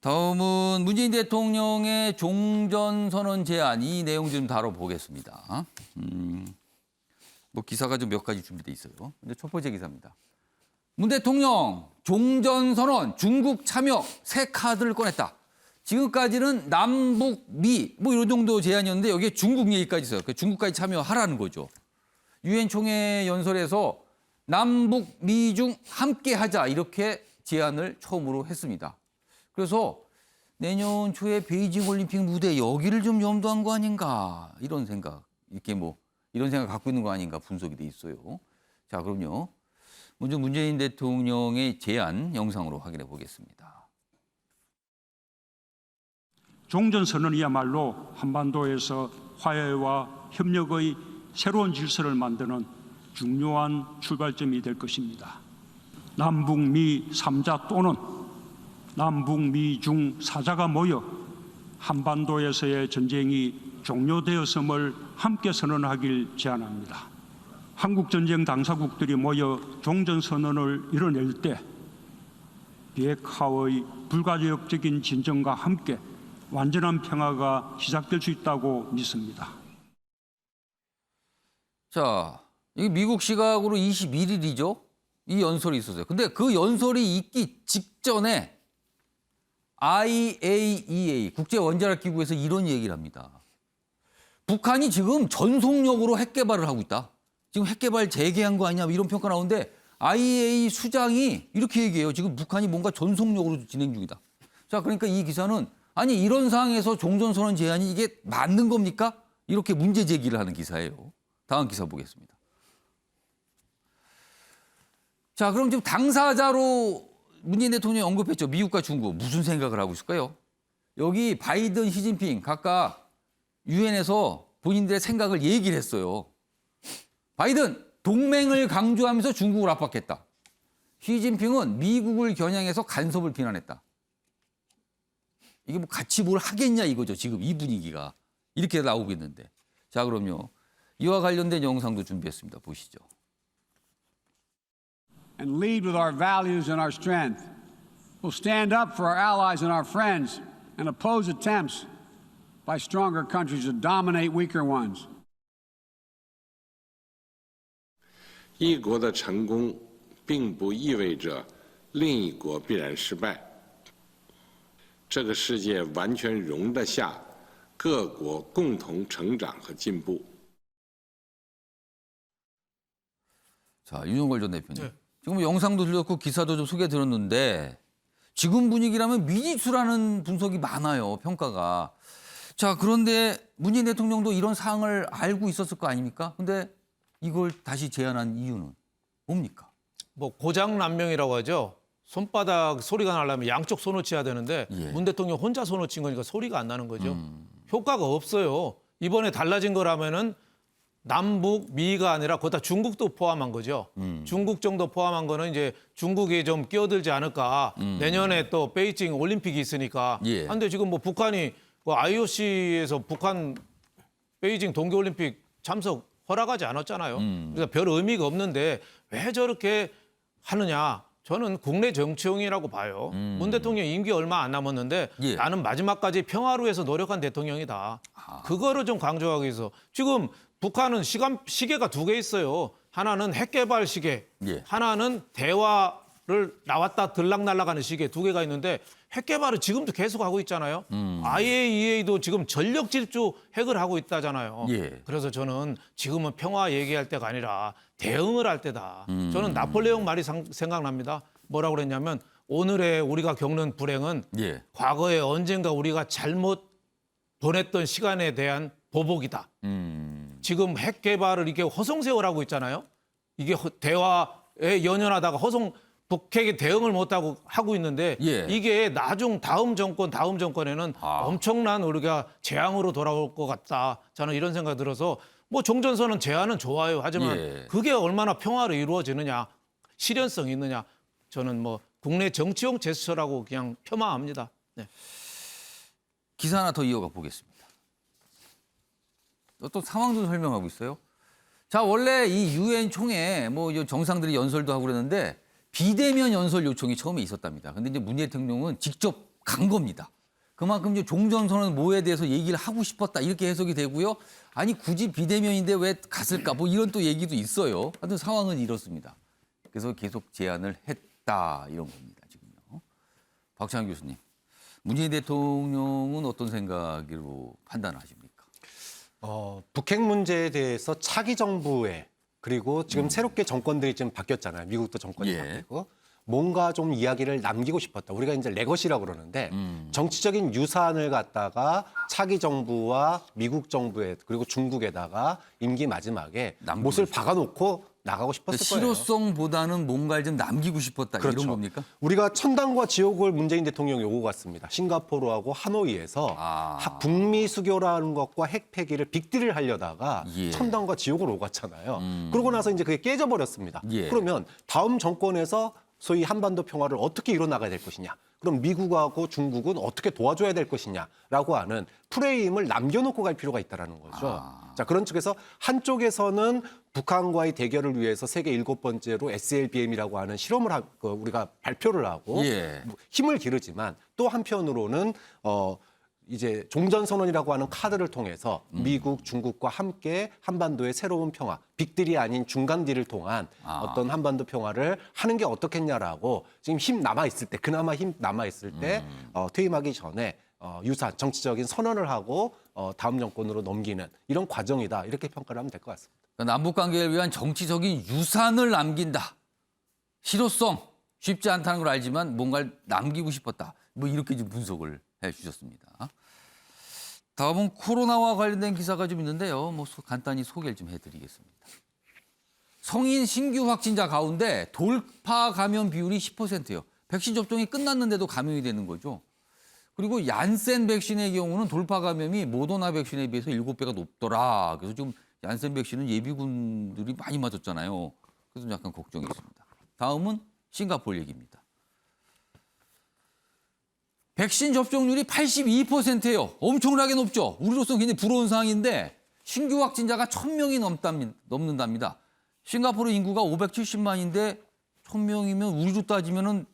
다음은 문재인 대통령의 종전선언 제안 이 내용 좀 다뤄보겠습니다. 뭐 기사가 좀 몇 가지 준비돼 있어요. 근데 첫 번째 기사입니다. 문 대통령 종전선언 중국 참여 새 카드를 꺼냈다. 지금까지는 남북 미 뭐 이런 정도 제안이었는데 여기에 중국 얘기까지 있어요. 중국까지 참여하라는 거죠. 유엔 총회 연설에서 남북 미중 함께 하자 이렇게 제안을 처음으로 했습니다. 그래서 내년 초에 베이징 올림픽 무대 여기를 좀 염두한 거 아닌가 이런 생각 이렇게 뭐 이런 생각 갖고 있는 거 아닌가 분석이 돼 있어요. 자, 그럼요. 먼저 문재인 대통령의 제안 영상으로 확인해 보겠습니다. 종전선언이야말로 한반도에서 화해와 협력의 새로운 질서를 만드는 중요한 출발점이 될 것입니다. 남북미 3자 또는 남북미 중 4자가 모여 한반도에서의 전쟁이 종료되었음을 함께 선언하길 제안합니다. 한국전쟁 당사국들이 모여 종전선언을 이뤄낼 때 비핵화의 불가역적인 진전과 함께 완전한 평화가 시작될 수 있다고 믿습니다. 자, 이게 미국 시각으로 21일이죠. 이 연설이 있었어요. 근데 그 연설이 있기 직전에 IAEA 국제원자력기구에서 이런 얘기를 합니다. 북한이 지금 전속력으로 핵 개발을 하고 있다. 지금 핵 개발 재개한 거 아니냐 이런 평가 나오는데 IAEA 수장이 이렇게 얘기해요. 지금 북한이 뭔가 전속력으로 진행 중이다. 자, 그러니까 이 기사는 아니 이런 상황에서 종전선언 제안이 이게 맞는 겁니까? 이렇게 문제 제기를 하는 기사예요. 다음 기사 보겠습니다. 자, 그럼 지금 당사자로 문재인 대통령이 언급했죠. 미국과 중국. 무슨 생각을 하고 있을까요? 여기 바이든, 시진핑 각각 유엔에서 본인들의 생각을 얘기를 했어요. 바이든, 동맹을 강조하면서 중국을 압박했다. 시진핑은 미국을 겨냥해서 간섭을 비난했다. 이게 뭐 같이 뭘 하겠냐 이거죠. 지금 이 분위기가. 이렇게 나오고 있는데. 자, 그럼요. 이와 관련된 영상도 준비했습니다. 보시죠. And lead with our values and our strength. We'll stand up for our allies and our friends and oppose attempts by stronger countries to dominate weaker ones. 一国的成功并不意味着另一国必然失败。这个世界完全容得下各国共同成长和进步。 자, 윤석열 전 대표님. 네. 지금 영상도 들렸고 기사도 좀 소개 들었는데 지금 분위기라면 미지수라는 분석이 많아요. 평가가. 자, 그런데 문재인 대통령도 이런 사항을 알고 있었을 거 아닙니까? 근데 이걸 다시 제안한 이유는 뭡니까? 뭐 고장난명이라고 하죠. 손바닥 소리가 나려면 양쪽 손을 치야 되는데 문 대통령 혼자 손을 친 거니까 소리가 안 나는 거죠. 효과가 없어요. 이번에 달라진 거라면은 남북 미가 아니라 거기다 중국도 포함한 거죠. 중국 정도 포함한 거는 이제 중국이 좀 끼어들지 않을까. 내년에 또 베이징 올림픽이 있으니까. 그런데 지금 뭐 북한이 그 IOC에서 북한 베이징 동계올림픽 참석 허락하지 않았잖아요. 그러니까 별 의미가 없는데 왜 저렇게 하느냐. 저는 국내 정치용이라고 봐요. 문 대통령 임기 얼마 안 남았는데 나는 마지막까지 평화를 위해서 노력한 대통령이다. 그거를 좀 강조하기 위해서. 지금 북한은 시계가 두 개 있어요. 하나는 핵 개발 시계, 하나는 대화를 나왔다 들락날락하는 시계 두 개가 있는데 핵 개발을 지금도 계속 하고 있잖아요. IAEA도 지금 전력 질주 핵을 하고 있다잖아요. 그래서 저는 지금은 평화 얘기할 때가 아니라 대응을 할 때다. 저는 나폴레옹 말이 생각납니다. 뭐라고 그랬냐면 오늘의 우리가 겪는 불행은 과거에 언젠가 우리가 잘못 보냈던 시간에 대한 보복이다. 지금 핵 개발을 이렇게 허송세월하고 있잖아요. 이게 대화에 연연하다가 북핵에 대응을 못하고 하고 있는데 이게 다음 정권에는 엄청난 우리가 재앙으로 돌아올 것 같다. 저는 이런 생각이 들어서 뭐 종전선언 제안은 좋아요. 하지만 그게 얼마나 평화로 이루어지느냐, 실현성이 있느냐. 저는 뭐 국내 정치용 제스처라고 그냥 폄하합니다. 네. 기사 하나 더 이어가 보겠습니다. 또 상황도 설명하고 있어요. 자, 원래 이 유엔 총회 뭐 정상들이 연설도 하고 그랬는데 비대면 연설 요청이 처음에 있었답니다. 근데 이제 문재인 대통령은 직접 간 겁니다. 그만큼 이제 종전선언 뭐에 대해서 얘기를 하고 싶었다 이렇게 해석이 되고요. 아니 굳이 비대면인데 왜 갔을까 뭐 이런 또 얘기도 있어요. 하여튼 상황은 이렇습니다. 그래서 계속 제안을 했다 이런 겁니다. 지금요. 박찬환 교수님, 문재인 대통령은 어떤 생각으로 판단하십니까? 북핵 문제에 대해서 차기 정부에 그리고 지금 새롭게 정권들이 지금 바뀌었잖아요. 미국도 정권이 예. 바뀌고 뭔가 좀 이야기를 남기고 싶었다. 우리가 이제 레거시라고 그러는데 정치적인 유산을 갖다가 차기 정부와 미국 정부에 그리고 중국에다가 임기 마지막에 남기고 못을 싶다. 박아놓고 나가고 싶었을 거예요. 실효성보다는 뭔가를 좀 남기고 싶었다 그렇죠. 이런 겁니까? 우리가 천당과 지옥을 문재인 대통령이 오고 갔습니다. 싱가포르하고 하노이에서 북미 수교라는 것과 핵 폐기를 빅딜을 하려다가 예. 천당과 지옥을 오고 갔잖아요. 그러고 나서 이제 그게 깨져버렸습니다. 예. 그러면 다음 정권에서 소위 한반도 평화를 어떻게 이뤄나가야 될 것이냐. 그럼 미국하고 중국은 어떻게 도와줘야 될 것이냐라고 하는 프레임을 남겨놓고 갈 필요가 있다는 거죠. 자, 그런 측에서 한쪽에서는 북한과의 대결을 위해서 세계 7번째로 SLBM이라고 하는 실험을 우리가 발표를 하고 예. 힘을 기르지만 또 한편으로는 이제 종전선언이라고 하는 카드를 통해서 미국, 중국과 함께 한반도의 새로운 평화, 빅딜이 아닌 중간딜을 통한 어떤 한반도 평화를 하는 게 어떻겠냐라고 지금 힘 남아있을 때, 그나마 힘 남아있을 때 퇴임하기 전에 유산, 정치적인 선언을 하고 다음 정권으로 넘기는 이런 과정이다. 이렇게 평가를 하면 될 것 같습니다. 남북 관계를 위한 정치적인 유산을 남긴다. 실효성 쉽지 않다는 걸 알지만 뭔가를 남기고 싶었다. 뭐 이렇게 좀 분석을 해 주셨습니다. 다음은 코로나와 관련된 기사가 좀 있는데요. 뭐 간단히 소개를 좀 해드리겠습니다. 성인 신규 확진자 가운데 돌파 감염 비율이 10%예요. 백신 접종이 끝났는데도 감염이 되는 거죠. 그리고 얀센 백신의 경우는 돌파 감염이 모더나 백신에 비해서 7배가 높더라. 그래서 지금 얀센 백신은 예비군들이 많이 맞았잖아요. 그래서 약간 걱정이 있습니다. 다음은 싱가포르 얘기입니다. 백신 접종률이 82%예요. 엄청나게 높죠. 우리로서는 굉장히 부러운 상황인데 신규 확진자가 1,000명이 넘는답니다. 싱가포르 인구가 570만인데 1,000명이면 우리로 따지면은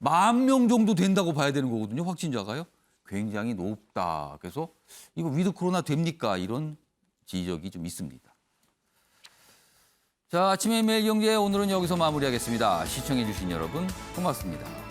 10,000명 정도 된다고 봐야 되는 거거든요. 확진자가요. 굉장히 높다. 그래서 이거 위드 코로나 됩니까? 이런 지적이 좀 있습니다. 자, 아침의 매일경제 오늘은 여기서 마무리하겠습니다. 시청해 주신 여러분 고맙습니다.